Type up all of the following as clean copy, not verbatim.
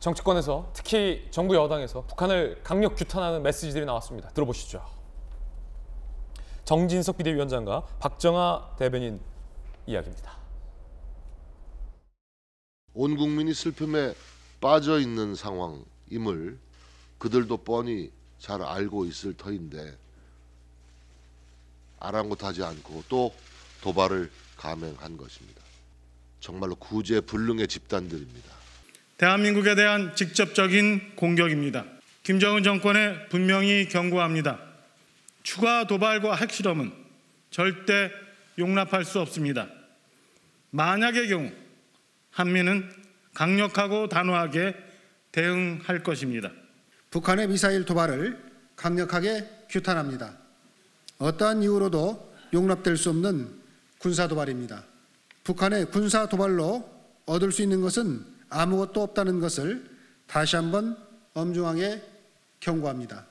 정치권에서 특히 정부 여당에서 북한을 강력 규탄하는 메시지들이 나왔습니다. 들어보시죠. 정진석 비대위원장과 박정아 대변인 이야기입니다. 온 국민이 슬픔에 빠져 있는 상황임을 그들도 뻔히 잘 알고 있을 터인데 아랑곳하지 않고 또 도발을 감행한 것입니다. 정말로 구제불능의 집단들입니다. 대한민국에 대한 직접적인 공격입니다. 김정은 정권에 분명히 경고합니다. 추가 도발과 핵실험은 절대 용납할 수 없습니다. 만약의 경우 한미는 강력하고 단호하게 대응할 것입니다. 북한의 미사일 도발을 강력하게 규탄합니다. 어떠한 이유로도 용납될 수 없는 군사 도발입니다. 북한의 군사 도발로 얻을 수 있는 것은 아무것도 없다는 것을 다시 한번 엄중하게 경고합니다.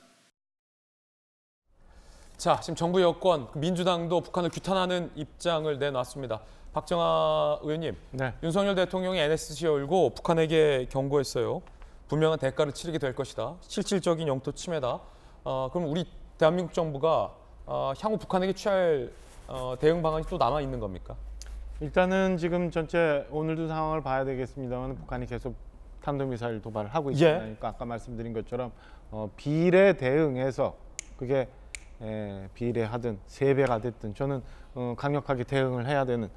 자, 지금 정부 여권, 민주당도 북한을 규탄하는 입장을 내놨습니다. 박정아 의원님, 네. 윤석열 대통령이 NSC 열고 북한에게 경고했어요. 분명한 대가를 치르게 될 것이다. 실질적인 영토 침해다. 그럼 우리 대한민국 정부가 향후 북한에게 취할 대응 방안이 또 남아 있는 겁니까? 일단은 지금 전체 오늘도 상황을 봐야 되겠습니다만 북한이 계속 탄도미사일 도발을 하고 있습니다. 그러니까 아까 말씀드린 것처럼 비례 대응해서 그게 비례하든 세배가 됐든 저는 강력하게 대응을 해야 되는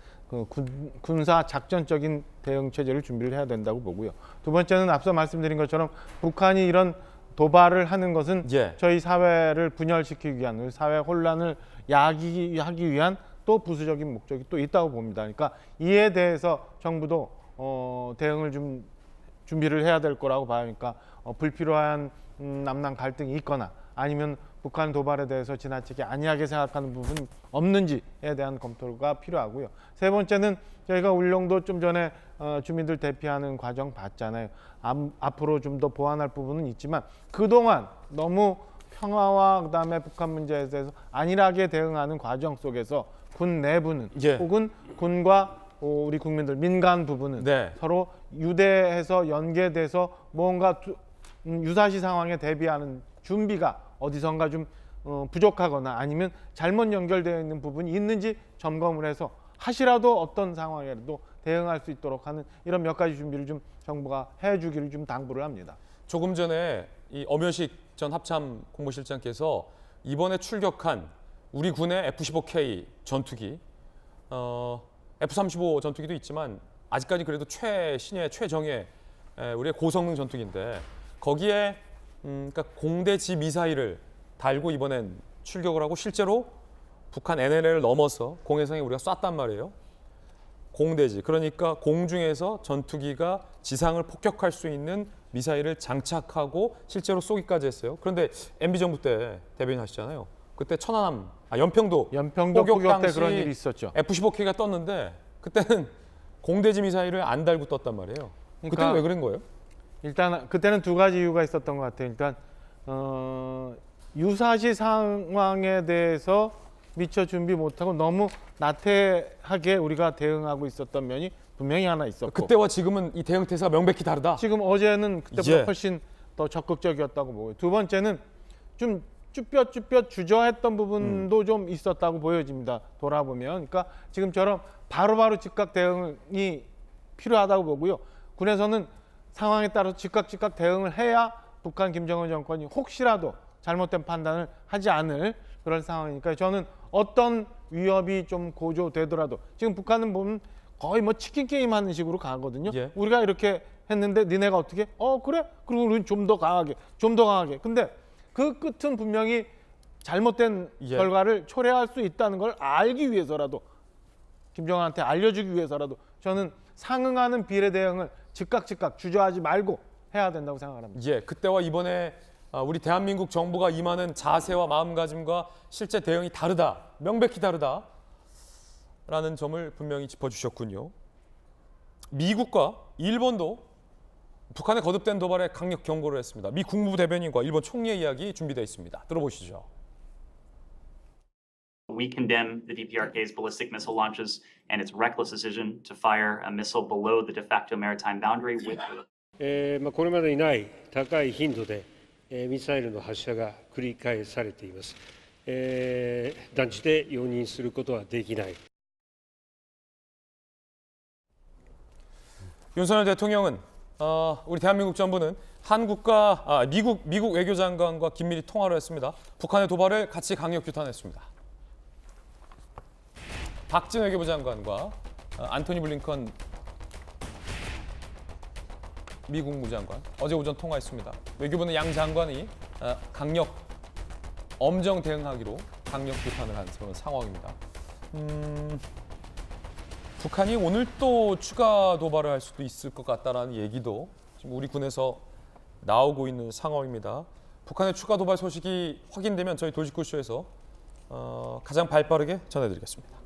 군사 작전적인 대응 체제를 준비를 해야 된다고 보고요. 두 번째는 앞서 말씀드린 것처럼 북한이 이런 도발을 하는 것은 저희 사회를 분열시키기 위한, 사회 혼란을 야기하기 위한 또 부수적인 목적이 또 있다고 봅니다. 그러니까 이에 대해서 정부도 대응을 좀 준비를 해야 될 거라고 봐요. 그러니까 불필요한 남남 갈등이 있거나 아니면 북한 도발에 대해서 지나치게 안이하게 생각하는 부분이 없는지에 대한 검토가 필요하고요. 세 번째는 저희가 울릉도 좀 전에 주민들 대피하는 과정 봤잖아요. 앞으로 좀 더 보완할 부분은 있지만 그동안 너무 평화와 그다음에 북한 문제에 대해서 안일하게 대응하는 과정 속에서 군 내부는 혹은 군과 우리 국민들 민간 부분은 서로 유대해서 연계돼서 뭔가 유사시 상황에 대비하는 준비가 어디선가 좀 부족하거나 아니면 잘못 연결되어 있는 부분이 있는지 점검을 해서 하시라도 어떤 상황에도 대응할 수 있도록 하는 이런 몇 가지 준비를 좀 정부가 해주기를 좀 당부를 합니다. 조금 전에 이 엄현식 전 합참 공보실장께서 이번에 출격한 우리 군의 F-15K 전투기, F-35 전투기도 있지만 아직까지 그래도 최신의 최정예 우리의 고성능 전투기인데 거기에 그러니까 공대지 미사일을 달고 이번엔 출격을 하고 실제로 북한 NLL을 넘어서 공해상에 우리가 쐈단 말이에요. 공대지, 그러니까 공중에서 전투기가 지상을 폭격할 수 있는 미사일을 장착하고 실제로 쏘기까지 했어요. 그런데 MB 정부 때 대변인 하시잖아요. 그때 천안함, 연평도 포격 때 그런 일이 있었죠. F-15K가 떴는데 그때는 공대지 미사일을 안 달고 떴단 말이에요. 그러니까 그때는 왜 그런 거예요? 일단 그때는 두 가지 이유가 있었던 것 같아요. 일단 유사시 상황에 대해서 미처 준비 못하고 너무 나태하게 우리가 대응하고 있었던 면이 분명히 하나 있었고 그때와 지금은 이 대응 태세가 명백히 다르다? 지금 어제는 그때보다 훨씬 더 적극적이었다고 보고요. 두 번째는 좀 쭈뼛쭈뼛 주저했던 부분도 좀 있었다고 보여집니다. 돌아보면. 그러니까 지금처럼 바로바로 즉각 대응이 필요하다고 보고요. 군에서는 상황에 따라서 즉각 대응을 해야 북한 김정은 정권이 혹시라도 잘못된 판단을 하지 않을 그런 상황이니까 저는 어떤 위협이 좀 고조되더라도 지금 북한은 보면 거의 뭐 치킨 게임 하는 식으로 가거든요. 우리가 이렇게 했는데 니네가 어떻게? 그래? 그리고 우리는 좀 더 강하게. 근데 그 끝은 분명히 잘못된 결과를 초래할 수 있다는 걸 알기 위해서라도 김정은한테 알려주기 위해서라도 저는 상응하는 비례 대응을 즉각 주저하지 말고 해야 된다고 생각합니다. 그때와 이번에 우리 대한민국 정부가 임하는 자세와 마음가짐과 실제 대응이 다르다, 명백히 다르다라는 점을 분명히 짚어주셨군요. 미국과 일본도 북한의 거듭된 도발에 강력 경고를 했습니다. 미 국무부 대변인과 일본 총리의 이야기 준비되어 있습니다. 들어보시죠. We condemn the DPRK's ballistic missile launches and its reckless decision to fire a missile below the de facto maritime boundary with これまでにない高い頻度でミサイルの発射が繰り返されています。断じて容認することはできない。 윤석열 대통령은 우리 대한민국 정부는 미국 외교장관과 긴밀히 통화를 했습니다. 북한의 도발을 같이 강력 규탄했습니다. 박진 외교부 장관과 안토니 블링컨 미국 국무장관 어제 오전 통화했습니다. 외교부는 양 장관이 엄정 대응하기로 강력 규탄을 한 그런 상황입니다. 북한이 오늘 또 추가 도발을 할 수도 있을 것 같다라는 얘기도 지금 우리 군에서 나오고 있는 상황입니다. 북한의 추가 도발 소식이 확인되면 저희 돌직구쇼에서 가장 발빠르게 전해드리겠습니다.